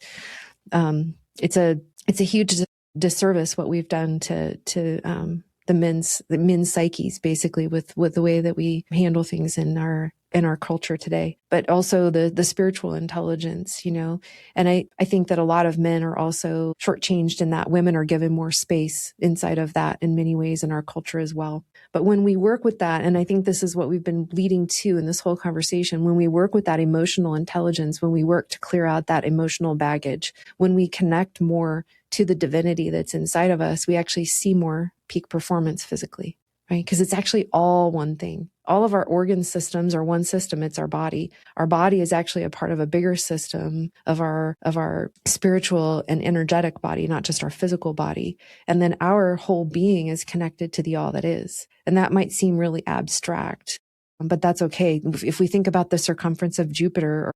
it's a huge disservice what we've done to the men's psyches, basically, with the way that we handle things in our culture today, but also the spiritual intelligence, and I think that a lot of men are also shortchanged in that women are given more space inside of that in many ways in our culture as well. But when we work with that, and I think this is what we've been leading to in this whole conversation, when we work with that emotional intelligence, when we work to clear out that emotional baggage, when we connect more to the divinity that's inside of us, we actually see more peak performance physically, right? Because it's actually all one thing. All of our organ systems are one system. It's our body. Our body is actually a part of a bigger system of our spiritual and energetic body, not just our physical body. And then our whole being is connected to the all that is. And that might seem really abstract, but that's okay. If we think about the circumference of Jupiter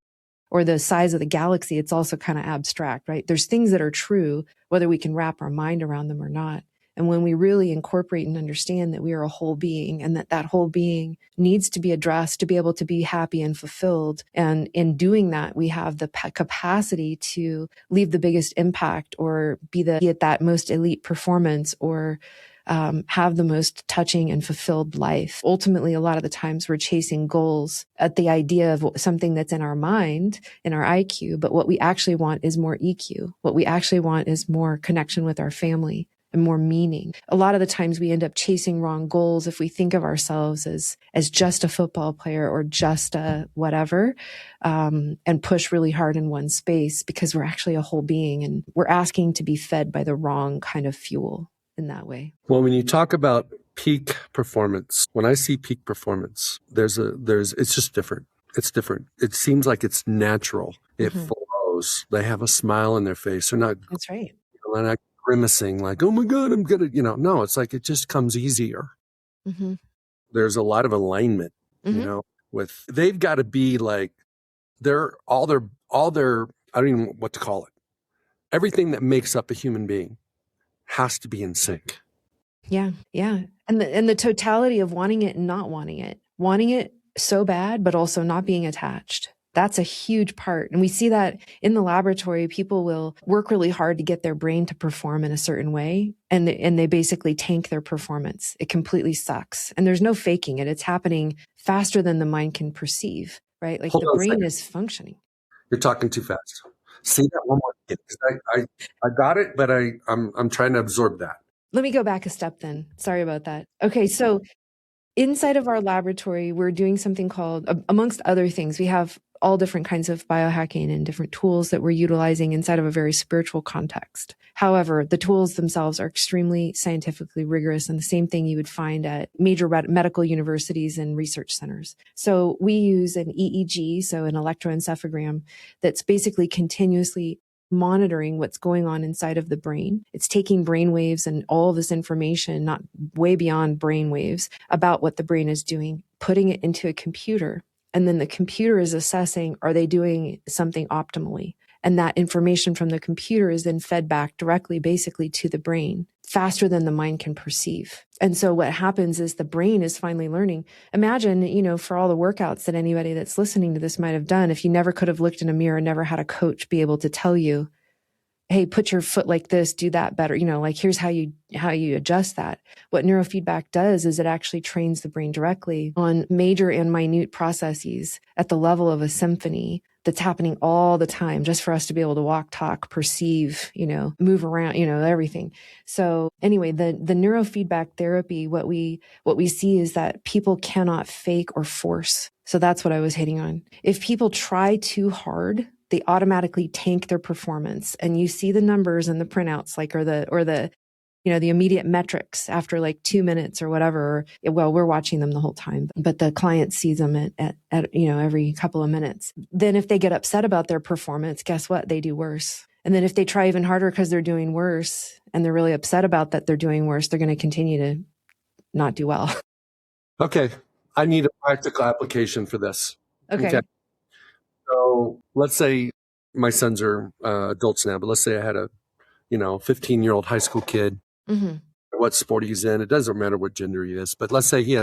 or the size of the galaxy, it's also kind of abstract, right? There's things that are true, whether we can wrap our mind around them or not. And when we really incorporate and understand that we are a whole being and that whole being needs to be addressed to be able to be happy and fulfilled. And in doing that, we have the capacity to leave the biggest impact or be at that most elite performance or have the most touching and fulfilled life. Ultimately, a lot of the times we're chasing goals at the idea of something that's in our mind, in our IQ, but what we actually want is more EQ. What we actually want is more connection with our family and more meaning. A lot of the times we end up chasing wrong goals if we think of ourselves as just a football player or just a whatever, and push really hard in one space, because we're actually a whole being and we're asking to be fed by the wrong kind of fuel in that way. Well, when you talk about peak performance, when I see peak performance, it's just different. It's different. It seems like it's natural. It flows. They have a smile on their face. That's right. They're not grimacing like, oh my God, I'm gonna, no, it's like it just comes easier. Mm-hmm. There's a lot of alignment, they've got to be like, all their, I don't even know what to call it. Everything that makes up a human being has to be in sync. Yeah. Yeah. And the totality of wanting it and not wanting it so bad, but also not being attached. That's a huge part. And we see that in the laboratory. People will work really hard to get their brain to perform in a certain way. And they basically tank their performance. It completely sucks. And there's no faking it. It's happening faster than the mind can perceive, right? Like the brain is functioning. You're talking too fast. Say that one more again, because I got it, but I'm trying to absorb that. Let me go back a step then. Sorry about that. Okay. So inside of our laboratory, we're doing something called, amongst other things, we have all different kinds of biohacking and different tools that we're utilizing inside of a very spiritual context. However, the tools themselves are extremely scientifically rigorous, and the same thing you would find at major medical universities and research centers. So we use an EEG, so an electroencephalogram, that's basically continuously monitoring what's going on inside of the brain. It's taking brain waves and all of this information, not way beyond brain waves, about what the brain is doing, putting it into a computer. And then the computer is assessing, are they doing something optimally? And that information from the computer is then fed back directly, basically, to the brain faster than the mind can perceive. And so what happens is the brain is finally learning. Imagine, for all the workouts that anybody that's listening to this might have done, if you never could have looked in a mirror, never had a coach be able to tell you, hey, put your foot like this, do that better. Like here's how you adjust that. What neurofeedback does is it actually trains the brain directly on major and minute processes at the level of a symphony that's happening all the time, just for us to be able to walk, talk, perceive, move around, everything. So anyway, the neurofeedback therapy, what we see is that people cannot fake or force. So that's what I was hitting on. If people try too hard, they automatically tank their performance, and you see the numbers and the printouts, or the immediate metrics after like 2 minutes or whatever. Well, we're watching them the whole time, but the client sees them at every couple of minutes. Then if they get upset about their performance, guess what? They do worse. And then if they try even harder because they're doing worse and they're really upset about that they're doing worse, they're going to continue to not do well. Okay. I need a practical application for this. Okay. So let's say my sons are adults now, but let's say I had a 15-year-old high school kid. Mm-hmm. What sport he's in, it doesn't matter what gender he is, but let's say he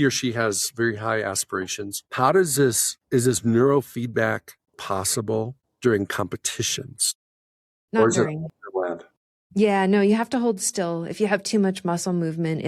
or she has very high aspirations. How is this neurofeedback possible during competitions? Not during. Yeah, no, you have to hold still. If you have too much muscle movement,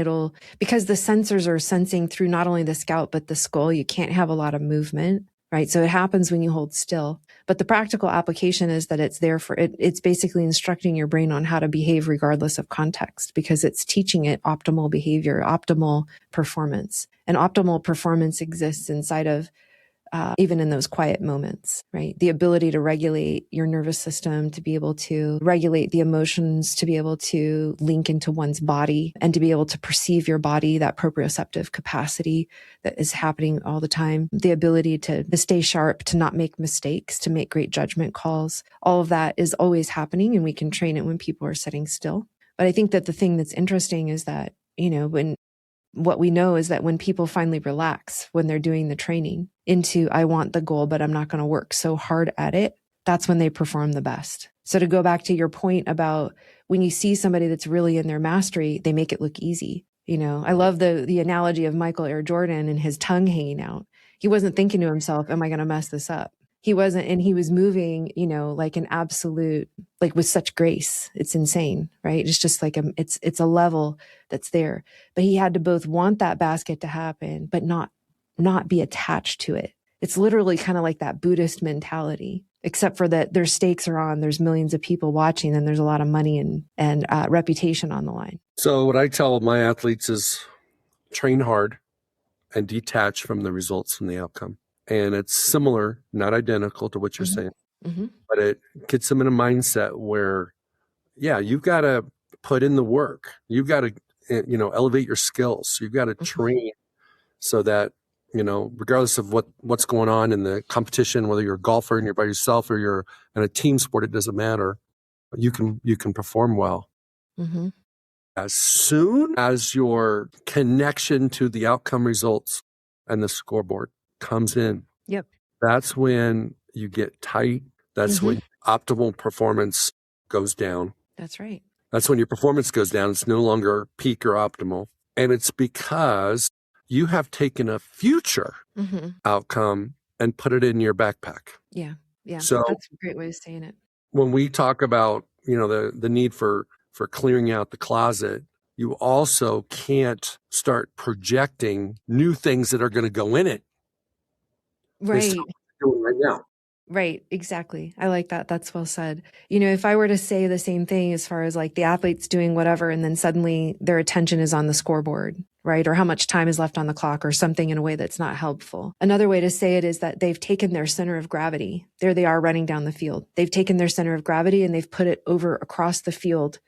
because the sensors are sensing through not only the scalp, but the skull, you can't have a lot of movement. Right. So it happens when you hold still. But the practical application is that it's there for it. It's basically instructing your brain on how to behave regardless of context, because it's teaching it optimal behavior, optimal performance. And optimal performance exists inside of even in those quiet moments, right? The ability to regulate your nervous system, to be able to regulate the emotions, to be able to link into one's body, and to be able to perceive your body, that proprioceptive capacity that is happening all the time. The ability to stay sharp, to not make mistakes, to make great judgment calls. All of that is always happening, and we can train it when people are sitting still. But I think that the thing that's interesting is that, what we know is that when people finally relax, when they're doing the training into, I want the goal, but I'm not going to work so hard at it, that's when they perform the best. So to go back to your point about when you see somebody that's really in their mastery, they make it look easy. I love the analogy of Michael Air Jordan and his tongue hanging out. He wasn't thinking to himself, am I going to mess this up? He wasn't, and he was moving, like an absolute, like with such grace. It's insane, right? It's just like it's a level that's there. But he had to both want that basket to happen, but not be attached to it. It's literally kind of like that Buddhist mentality. except for that their stakes are on, there's millions of people watching, and there's a lot of money and reputation on the line. So what I tell my athletes is train hard and detach from the results from the outcome. And it's similar, not identical to what you're saying, but it gets them in a mindset where, yeah, you've got to put in the work. You've got to, elevate your skills. You've got to train so that, regardless of what's going on in the competition, whether you're a golfer and you're by yourself or you're in a team sport, it doesn't matter. You can perform well. As soon as your connection to the outcome results and the scoreboard comes in, that's when you get tight. That's when optimal performance goes down. That's right. That's when your performance goes down. It's no longer peak or optimal. And it's because you have taken a future outcome and put it in your backpack. Yeah. So that's a great way of saying it. When we talk about, the need for clearing out the closet, you also can't start projecting new things that are going to go in it. Right. Doing right now. Right. Exactly. I like that. That's well said. If I were to say the same thing as far as like the athlete's doing whatever, and then suddenly their attention is on the scoreboard, right? Or how much time is left on the clock or something in a way that's not helpful. Another way to say it is that they've taken their center of gravity. There they are running down the field. They've taken their center of gravity and they've put it over across the field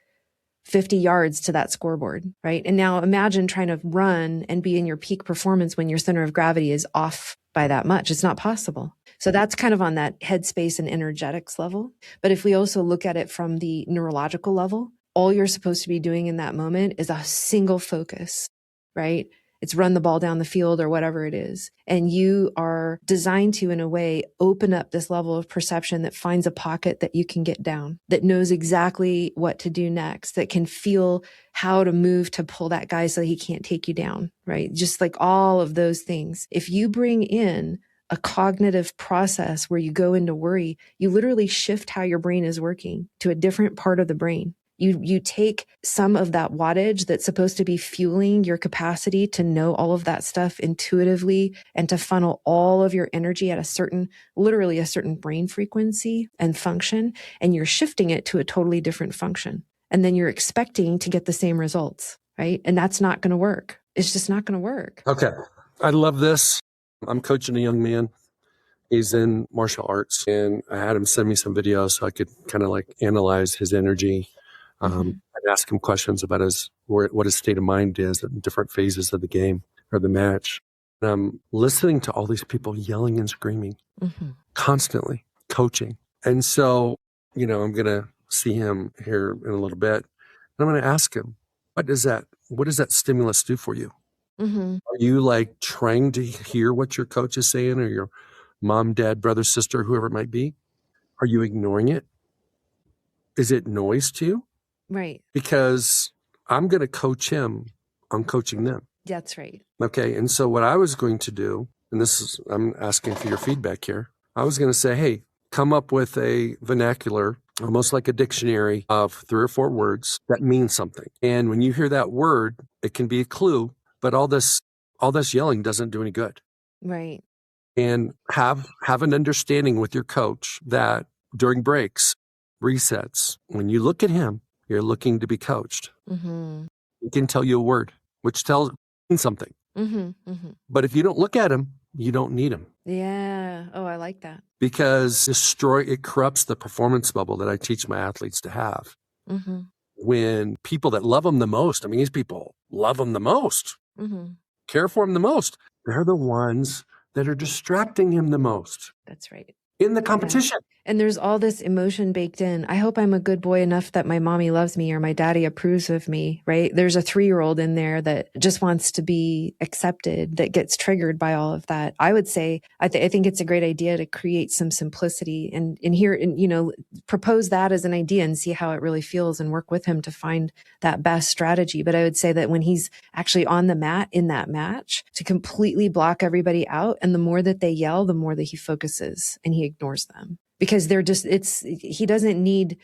50 yards to that scoreboard, right? And now imagine trying to run and be in your peak performance when your center of gravity is off by that much. It's not possible. So that's kind of on that headspace and energetics level. But if we also look at it from the neurological level, all you're supposed to be doing in that moment is a single focus, right? It's run the ball down the field or whatever it is. And you are designed to, in a way, open up this level of perception that finds a pocket that you can get down, that knows exactly what to do next, that can feel how to move to pull that guy so he can't take you down, right? Just like all of those things. If you bring in a cognitive process where you go into worry, you literally shift how your brain is working to a different part of the brain. You take some of that wattage that's supposed to be fueling your capacity to know all of that stuff intuitively and to funnel all of your energy at literally a certain brain frequency and function, and you're shifting it to a totally different function. And then you're expecting to get the same results, right? And that's not going to work. It's just not going to work. Okay. I love this. I'm coaching a young man. He's in martial arts, and I had him send me some videos so I could kind of like analyze his energy. I'd ask him questions about what his state of mind is at different phases of the game or the match. And I'm listening to all these people yelling and screaming constantly, coaching. And so, I'm going to see him here in a little bit. And I'm going to ask him, what does that stimulus do for you? Are you like trying to hear what your coach is saying, or your mom, dad, brother, sister, whoever it might be? Are you ignoring it? Is it noise to you? Right. Because I'm going to coach him, I'm coaching them. That's right. Okay. And so what I was going to do, and I'm asking for your feedback here. I was going to say, hey, come up with a vernacular, almost like a dictionary of 3 or 4 words that mean something. And when you hear that word, it can be a clue, but all this yelling doesn't do any good. Right. And have an understanding with your coach that during breaks, resets, when you look at him, you're looking to be coached. He can tell you a word, which tells something. But if you don't look at him, you don't need him. Yeah. Oh, I like that. Because it corrupts the performance bubble that I teach my athletes to have. When people that love them the most, these people love them the most, care for him the most, they're the ones that are distracting him the most. That's right. In the competition. Yeah. And there's all this emotion baked in. I hope I'm a good boy enough that my mommy loves me or my daddy approves of me, right? There's a 3-year-old in there that just wants to be accepted, that gets triggered by all of that. I would say, I think it's a great idea to create some simplicity and propose that as an idea and see how it really feels and work with him to find that best strategy. But I would say that when he's actually on the mat in that match, to completely block everybody out. And the more that they yell, the more that he focuses and he ignores them. Because he doesn't need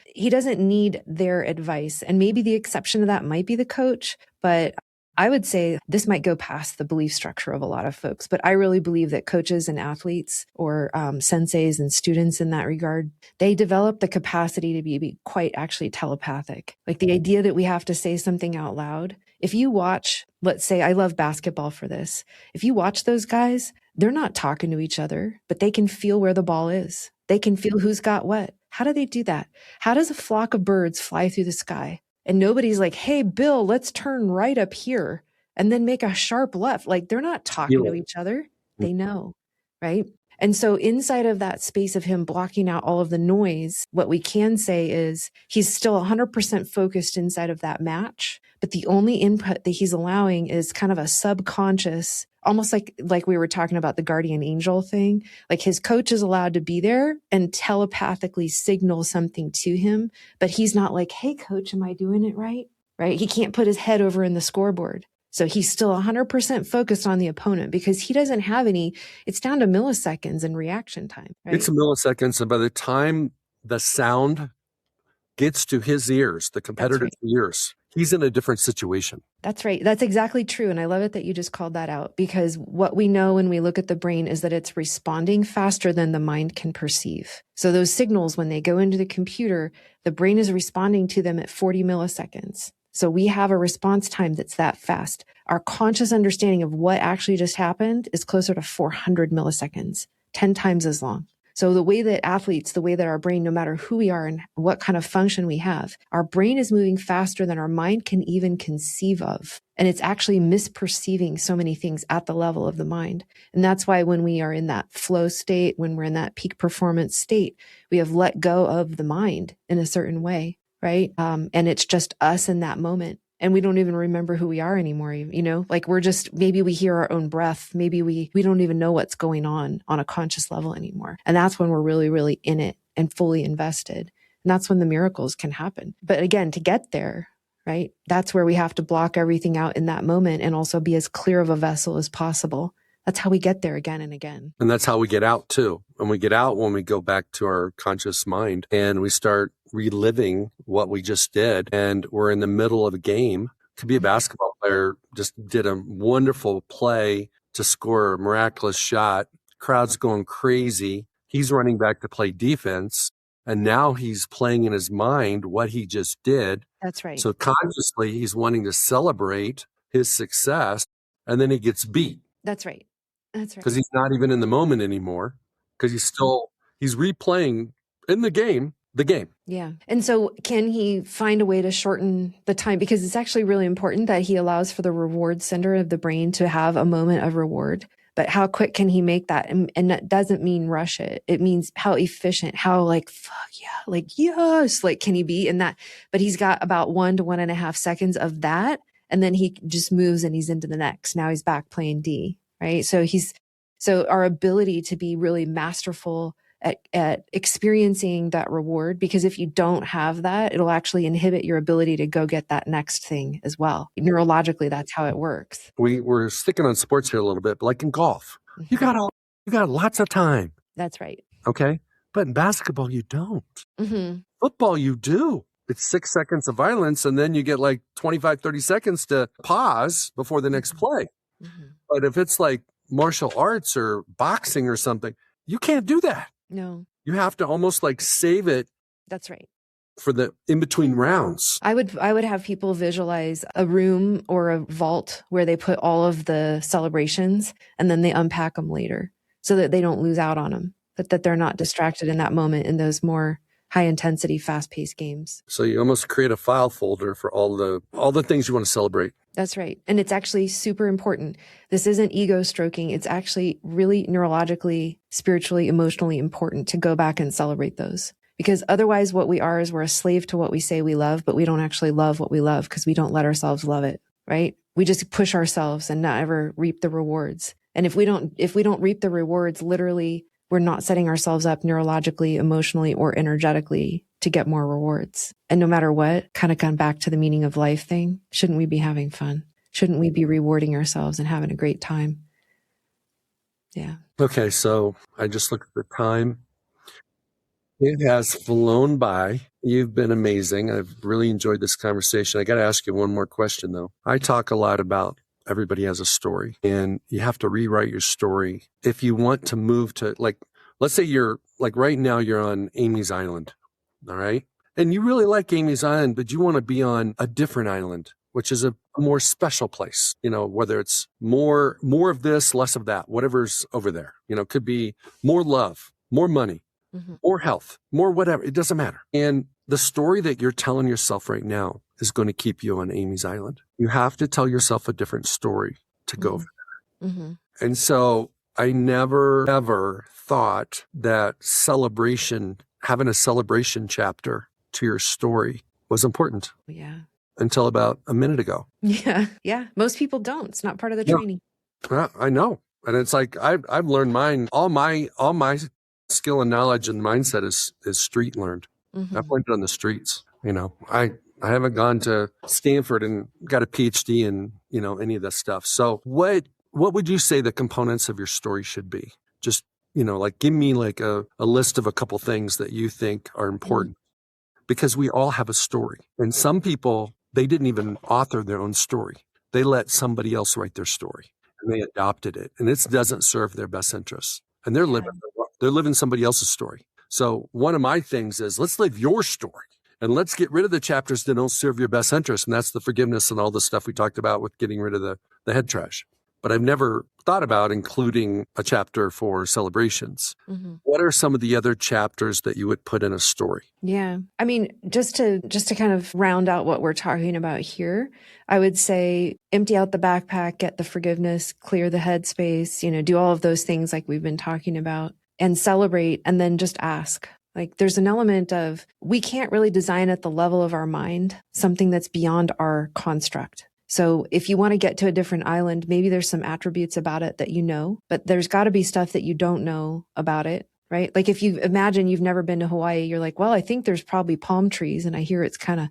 their advice. And maybe the exception to that might be the coach, but I would say this might go past the belief structure of a lot of folks, but I really believe that coaches and athletes or senseis and students in that regard, they develop the capacity to be quite actually telepathic. Like the idea that we have to say something out loud. If you watch, let's say, I love basketball for this. If you watch those guys, they're not talking to each other, but they can feel where the ball is. They can feel who's got what. How do they do that? How does a flock of birds fly through the sky? And nobody's like, hey, Bill, let's turn right up here and then make a sharp left. Like they're not talking to each other. They know, right? And so inside of that space of him blocking out all of the noise, what we can say is he's still 100% focused inside of that match. But the only input that he's allowing is kind of a subconscious, almost like we were talking about the guardian angel thing. Like his coach is allowed to be there and telepathically signal something to him. But he's not like, hey, coach, am I doing it right? Right? He can't put his head over in the scoreboard. So he's still 100% focused on the opponent because he doesn't have any, it's down to milliseconds in reaction time. Right? It's milliseconds. And by the time the sound gets to his ears, the competitor's ears, he's in a different situation. That's right. That's exactly true. And I love it that you just called that out because what we know when we look at the brain is that it's responding faster than the mind can perceive. So those signals, when they go into the computer, the brain is responding to them at 40 milliseconds. So we have a response time that's that fast. Our conscious understanding of what actually just happened is closer to 400 milliseconds, 10 times as long. So the way that athletes, the way that our brain, no matter who we are and what kind of function we have, our brain is moving faster than our mind can even conceive of. And it's actually misperceiving so many things at the level of the mind. And that's why when we are in that flow state, when we're in that peak performance state, we have let go of the mind in a certain way. Right. And it's just us in that moment. And we don't even remember who we are anymore. You know, like we're just, maybe we hear our own breath. Maybe we don't even know what's going on a conscious level anymore. And that's when we're really, really in it and fully invested. And that's when the miracles can happen. But again, to get there, right, that's where we have to block everything out in that moment and also be as clear of a vessel as possible. That's how we get there again and again. And that's how we get out too. And we get out when we go back to our conscious mind and we start reliving what we just did. And we're in the middle of a game. Could be a basketball player just did a wonderful play to score a miraculous shot. Crowd's going crazy. He's running back to play defense. And now he's playing in his mind what he just did. That's right. So consciously, he's wanting to celebrate his success. And then he gets beat. That's right. That's right. Because he's not even in the moment anymore. Because he's replaying in the game. Yeah. And so can he find a way to shorten the time? Because it's actually really important that he allows for the reward center of the brain to have a moment of reward. But how quick can he make that? And that doesn't mean rush it. It means how efficient, how fuck yeah, yes, can he be in that? But he's got about 1 to 1.5 seconds of that. And then he just moves and he's into the next. Now he's back playing D, right? So our ability to be really masterful at experiencing that reward, because if you don't have that, it'll actually inhibit your ability to go get that next thing as well. Neurologically, that's how it works. We're sticking on sports here a little bit, but like in golf, you got lots of time. That's right. Okay. But in basketball, you don't. Mm-hmm. Football, you do. It's 6 seconds of violence, and then you get 25, 30 seconds to pause before the next play. Mm-hmm. But if it's like martial arts or boxing or something, you can't do that. No. You have to almost save it. That's right. For the in-between rounds. I would have people visualize a room or a vault where they put all of the celebrations and then they unpack them later so that they don't lose out on them, that they're not distracted in that moment in those more high intensity, fast paced games. So you almost create a file folder for all the things you want to celebrate. That's right. And it's actually super important. This isn't ego stroking. It's actually really neurologically, spiritually, emotionally important to go back and celebrate those. Because otherwise what we are is we're a slave to what we say we love, but we don't actually love what we love because we don't let ourselves love it, right? We just push ourselves and not ever reap the rewards. And if we don't reap the rewards, literally, we're not setting ourselves up neurologically, emotionally, or energetically to get more rewards. And no matter what, kind of come back to the meaning of life thing. Shouldn't we be having fun? Shouldn't we be rewarding ourselves and having a great time? Yeah. Okay, so I just looked at the time. It has flown by. You've been amazing. I've really enjoyed this conversation. I got to ask you one more question, though. I talk a lot about everybody has a story, and you have to rewrite your story. If you want to move to, like, let's say you're, like right now, you're on Amy's Island, all right? And you really like Amy's Island, but you want to be on a different island, which is a more special place, whether it's more of this, less of that, whatever's over there, it could be more love, more money, more health, more whatever. It doesn't matter. And the story that you're telling yourself right now is going to keep you on Amy's Island. You have to tell yourself a different story to go over there. And so I never, ever thought that having a celebration chapter to your story was important. Yeah. Until about a minute ago. Yeah. Yeah. Most people don't. It's not part of the training. I know. And it's like, I've learned mine, all my skill and knowledge and mindset is street learned. I've learned it on the streets. I haven't gone to Stanford and got a PhD in, any of this stuff. So what would you say the components of your story should be? Just, like give me like a list of a couple things that you think are important. Because we all have a story. And some people, they didn't even author their own story. They let somebody else write their story and they adopted it. And it doesn't serve their best interests. And they're living somebody else's story. So one of my things is, let's live your story and let's get rid of the chapters that don't serve your best interest. And that's the forgiveness and all the stuff we talked about with getting rid of the head trash. But I've never thought about including a chapter for celebrations. What are some of the other chapters that you would put in a story? Yeah. I mean, just to kind of round out what we're talking about here, I would say empty out the backpack, get the forgiveness, clear the headspace, do all of those things like we've been talking about, and celebrate, and then just ask. Like there's an element of, we can't really design at the level of our mind something that's beyond our construct. So if you want to get to a different island, maybe there's some attributes about it that but there's got to be stuff that you don't know about it, right? Like if you imagine you've never been to Hawaii, you're like, well, I think there's probably palm trees and I hear it's kind of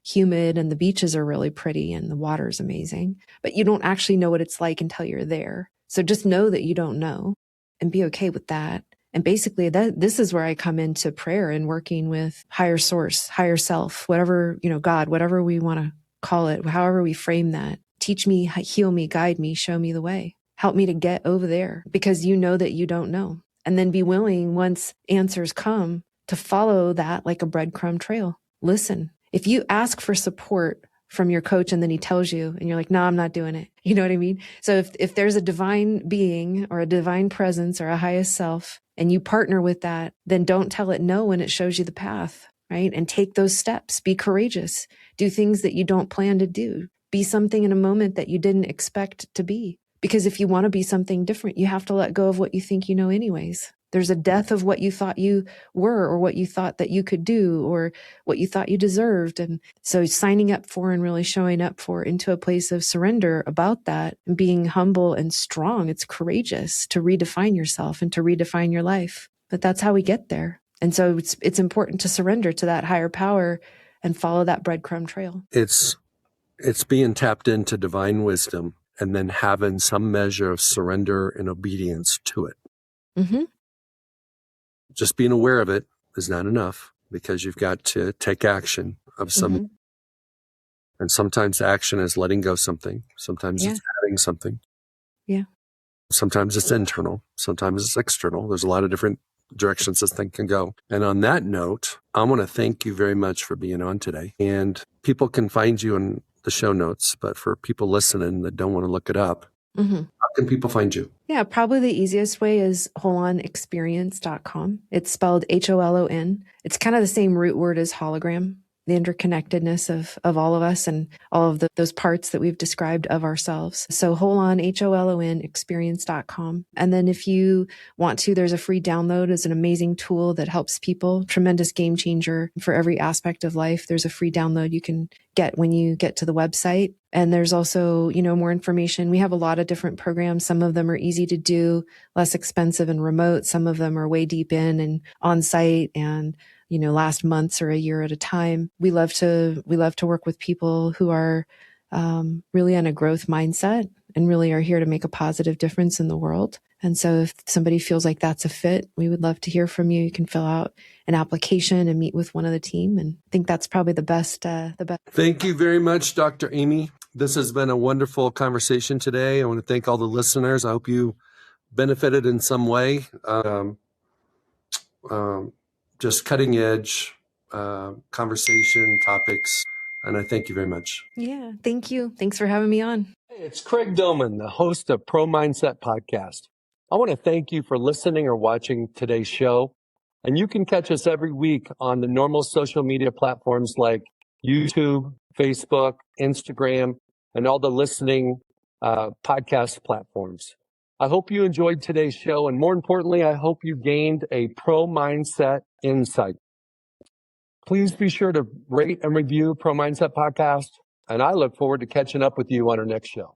humid and the beaches are really pretty and the water's amazing, but you don't actually know what it's like until you're there. So just know that you don't know and be okay with that. And basically this is where I come into prayer and working with higher source, higher self, whatever, God, whatever we want to call it, however we frame that. Teach me, heal me, guide me, show me the way. Help me to get over there because you know that you don't know. And then be willing, once answers come, to follow that like a breadcrumb trail. Listen. If you ask for support from your coach and then he tells you and you're like, no, I'm not doing it. You know what I mean? So if there's a divine being or a divine presence or a highest self and you partner with that, then don't tell it no when it shows you the path. Right? And take those steps. Be courageous. Do things that you don't plan to do. Be something in a moment that you didn't expect to be. Because if you want to be something different, you have to let go of what you think you know anyways. There's a death of what you thought you were or what you thought that you could do or what you thought you deserved. And so signing up for and really showing up for into a place of surrender about that and being humble and strong. It's courageous to redefine yourself and to redefine your life. But that's how we get there. And so it's important to surrender to that higher power and follow that breadcrumb trail. It's being tapped into divine wisdom and then having some measure of surrender and obedience to it. Just being aware of it is not enough because you've got to take action of some. And sometimes action is letting go something. Sometimes it's adding something. Yeah. Sometimes it's internal. Sometimes it's external. There's a lot of different directions this thing can go. And on that note, I want to thank you very much for being on today. And people can find you in the show notes, but for people listening that don't want to look it up, how can people find you? Yeah, probably the easiest way is holonexperience.com. It's spelled HOLON. It's kind of the same root word as hologram. The interconnectedness of all of us and all of those parts that we've described of ourselves. So Holon, HOLON, experience.com. And then if you want to, there's a free download. It's an amazing tool that helps people. Tremendous game changer for every aspect of life. There's a free download you can get when you get to the website. And there's also, more information. We have a lot of different programs. Some of them are easy to do, less expensive and remote. Some of them are way deep in and on site and last months or a year at a time. We love to work with people who are really on a growth mindset and really are here to make a positive difference in the world. And so if somebody feels like that's a fit, we would love to hear from you. You can fill out an application and meet with one of the team. And I think that's probably the best. Thank you very much, Dr. Amy. This has been a wonderful conversation today. I want to thank all the listeners. I hope you benefited in some way. Just cutting edge conversation topics. And I thank you very much. Yeah, thank you. Thanks for having me on. Hey, it's Craig Domann, the host of Pro Mindset Podcast. I want to thank you for listening or watching today's show. And you can catch us every week on the normal social media platforms like YouTube, Facebook, Instagram, and all the listening podcast platforms. I hope you enjoyed today's show. And more importantly, I hope you gained a pro mindset insight. Please be sure to rate and review Pro Mindset Podcast. And I look forward to catching up with you on our next show.